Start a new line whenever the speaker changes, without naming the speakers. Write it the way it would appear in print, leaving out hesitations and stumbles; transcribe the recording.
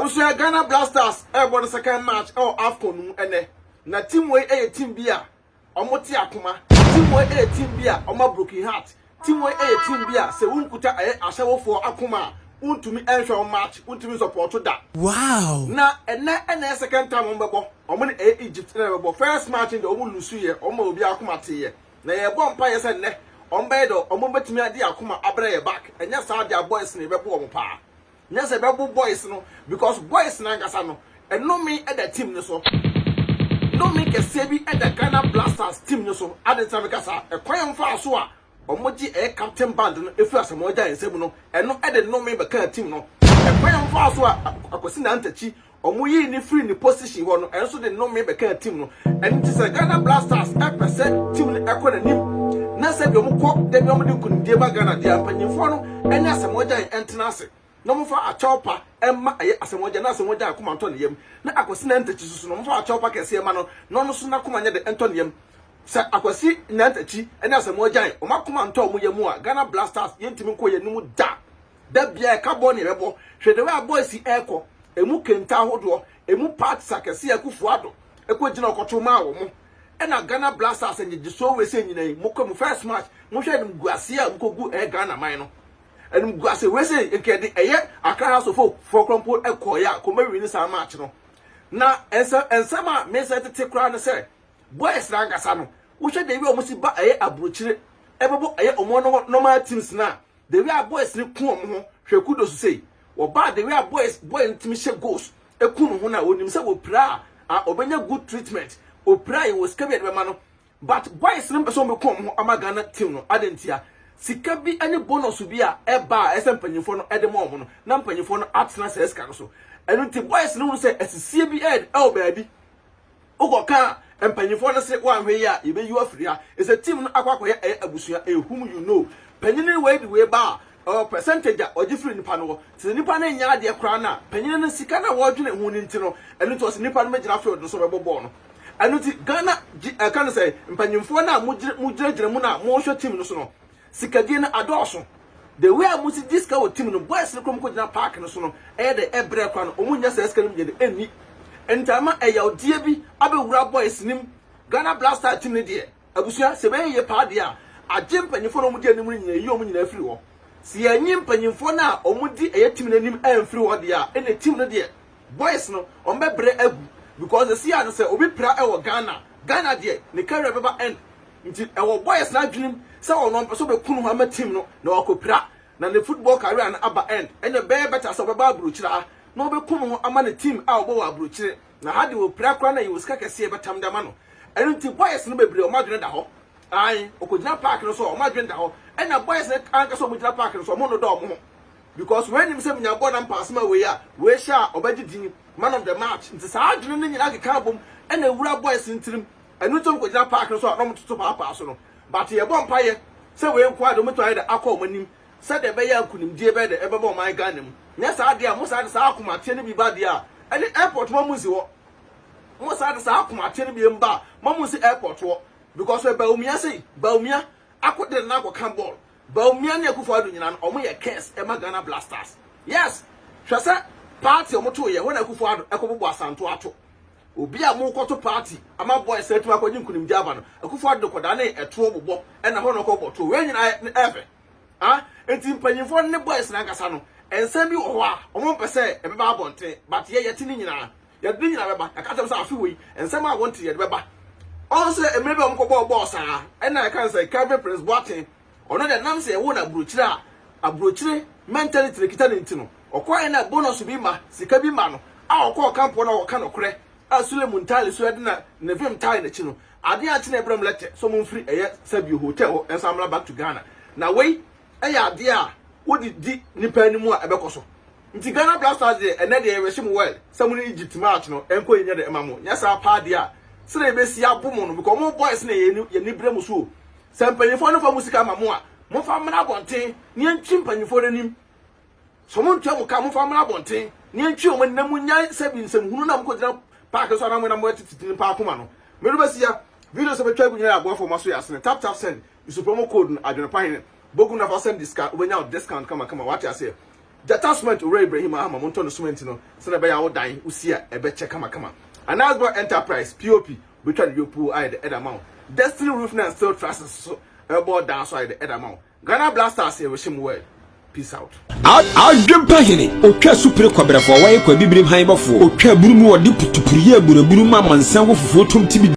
Abusuya Ghana Blasters born the second match AFCON ene na team way team bia omoti akoma team way team bia oma broken heart team way team bia se wunkuta ahyewofo akoma untumi enhwe match untumi support da. Wow. Na ene second time ombebo omo ne Egypt na bebo first match in the omo lusu ye omo obi akoma te ye na ye bomb pa ye se ne ombedo omo betumi ade akoma abre ye back enya Saudi boys ne bebo omo pa. Yes, a baby boys no because boys nangasa no and no me at the team no so no me can say be at the Ghana Blasters team no so at the time kasa a kwam fa so a omoji captain band no efu asemoja ensem no and no at the no me be kan team no a kwam fa so a akosi na ntachi omoyi ni free ni position ho no and so the no me be kan team no and it is a Ghana Blasters percent team no ekonanim na se bi omko de bi omde kunde ba Ghana dia panyimfo no enya asemoja entenase no mo fa achopa emma aye asemoja na asemoja akoma nto ne yem na akwasi na ntachi susu no mo fa achopa kese ma no no so na koma nya de nto ne yem sa akwasi na ntachi ena asemoja o makoma nto mo yem a Ghana Blasters yentimi ko yenumu da bia ka bo ne bebo hwede we boys eko emu kenta hodo emu parts akese akufo ado ekogina okoto ma wo mo ena Ghana Blasters enye so we se nyina mo ko mo first match mo hwe dem guase a mo ko gu Ghana man no and guase we say nke de eye Accra House of for crumple ekoya ko mawi ni sa match no na ensama me say tete kra no say boys na ngasa no wo hwe de wi o mo si ba eye abrochire ebebo eye omo no normal teams na de wi boys ni ku omo ho hwe kudo so say wo ba de wi boy ntimi hye goals ekunu ho na onim say wo pra obenya good treatment o pra e wo skabe de be ma no but boys ni person be ku omo ho amagana team no adentia sika bi any bonus bi a eba esempanyimfo no edemo omo no na mpanyimfo no atena se eska no so enu ti boys no say esisie bi baabi ugoka mpanyimfo no se wanhwe ya ebe yu afria is a team no akwakoye abusuya whom you know panyini we ba percentage a ogifri nipa no se nipa na nya ade kra na panyini no sika na wodwene hu ni nti no enu to se nipa no magina field no so bebo no enu ti Ghana kan say mpanyimfo na mujira mu na mo hwe team no so no sikadie na adoso the way amusi diska o team no boys no kom ko jina park no so no de ebre kwa no omunya sa eska no je de eni entama eyawdie bi abewura boys nim Ghana Blaster team ne de abusuya se ben ye pa de a agye mpanyimfo no mudi anim nyina yi omnyina afiri ho se yanyi mpanyimfo na omudi eye team nanim amfiri ho de a ene team no de boys no ombebre agu because the see no say obi pra e wo Ghana de ne career beba end nti ewo boys na adwenim se ono so be kunu ha team no na wakopira na the football career na aba end ene be better so be ba abrochira na obe kunu ama ne team a obo wa abrochire na hade wo pra kra na yi woska kese betam dama no ene nti boys no bebre o madwene da ho ai okojina park no so o madwene da ho ena boys na anka so mojina park no so mo no do mo because when him say munya ball na pass ma we ya we sha obagidi man of the match nti sa adwene no nyina keka bom ena wura boys ntirim enu to kojina park no so no mtoto papa so no but ye bomb paye say we nkwado moto ayi da akọ omanim say de be ya kunimdie be de ebebo my Ghana mu nya sa de a mo sa de sa akomate ne bi ba de a ene airport mo muzi wo mo sa de sa akomate ne bi mba mo muzi airport wo because we ba umia say ba umia akode na akọ ball ba umia ne akufo ado nyina no omo ye case e ma Ghana Blasters yes hwese party omo to ye wona akufo ado ekobobo asanto ato obi a mo kwoto party ama boys etu akwanyi nkunim jaba no akufo ado koda na eto bobo e na ho no ko boto we nyina efe enti mpanyimfo ne boys na ngasa no ensem bi wo a omo pese e beba abonte but ye yeti ni nyina ye di nyina beba akatem sa afi we ensem a wonte ye beba also emrebe omo ko boss e na kan say Calvin Prince Boateng ono de nam say wo na abrochire mentality rekita ne ntino okwa na bonus bi ma sika bi ma no a okwa kampo na wo ka no kore asule muntale so edina nevim tie na chi no ade a chi na ebram lete so mo mfiri eye sabi hotel ensamla back to Ghana na we eye ade a wodi di nipa animu a ebekoso nti Ghana Blasters de ene de reshim well samu Egypt match no enko yenye de emamo nya sa pa de a sire ebesi abomo no because mo boys na ye ni brem so sampanyefo no fa musika mamo a mo fa mra bonten ni antwi mpanyefo renim so mo ntwa mo ka mo fa mra bonten ni antwi o mo namu nya sabi nsem hunu na mo ko dina park so na mo na mo tititi pa akoma no me do besia video so betwa gunyara abofo maso yasene tap send use promo code Adwenepahene bogu na for send discount obenya discount kama what you say Jata cement ore Ibrahim Ahama monto no cement no se na be ya wo dan usia ebe che kama kama. Anasbo Enterprise POP between yopu I the other amount. Destiny Roofing and Steel Trusses so about down so I the other amount. Ghana Blasters here wish him well. Peace out.
Adwenepahene otwa supre kwabrafo waye kwa bibrim han bafo otwa burumu odi putupuriye buraburu ma mansan wo fufu tom tibi